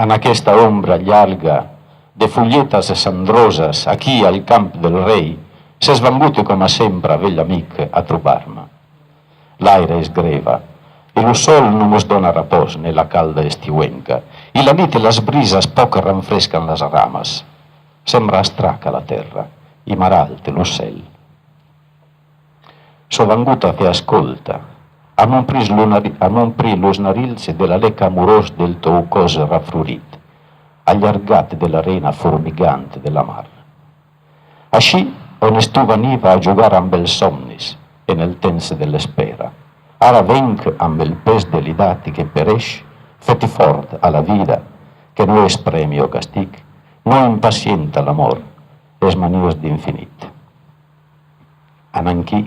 en aquesta ombra llarga de fulletes cendroses, aquí al camp del rei, s'és vengut com a sempre, vell amic, a trobar-me. L'aire és greva, i el sol no mos dona repòs ne la calda estiuenca, i la nit i les brises poc renfresquen les rames. Sembra estraca la terra, i mar alt l'ocell. So vengut a fer escolta, a omplir los narils de l'alec amorós del teu cos reflorit, allargat de l'arena formigant de la mar. Així, on tu veniva a jugar amb els somnis, en el temps de l'espera. Ara venc amb el pes de l'edat que pereix, fet fort a la vida, que no és premi o castig, no impacienta l'amor, és maniós d'infinit. Ananquí,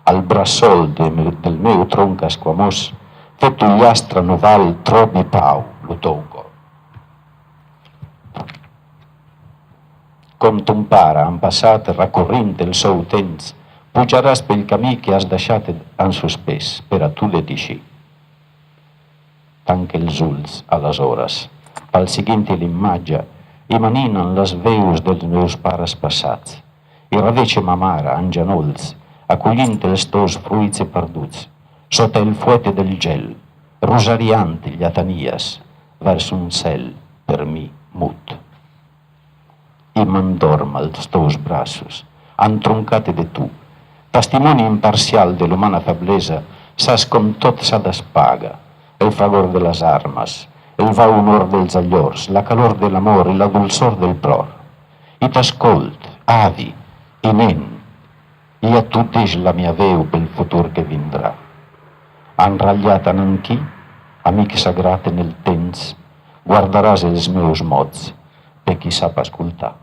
al bressol del meu tronc esquamós, fet un llastre noval trobi pau, lo teu cor. Com ton pare, en passat, recorrint el seu temps, pujaràs pel camí que has deixat en suspès per a tu de teixir. Tanca els ulls, aleshores, pel seguint l'imatge, i maninen les veus dels meus pares passats, i redeixa ma mare en genolls, acollint els teus fruits perduts, sota el fuete del gel, rosariant lletanies, vers un cel, per mi, mut. I m'endorm als teus braços, entroncat de tu, testimoni imparcial de l'humana feblesa, saps com tot s'ha despaga, el fragor de les armes, el va honor dels allors, la calor de l'amor i la dolçor del plor. I t'escolt, avi i nen, i a tu deix la meva veu pel futur que vindrà. Enratllat en qui, amic sagrat en el temps, guardaràs els meus mots per qui sap escoltar.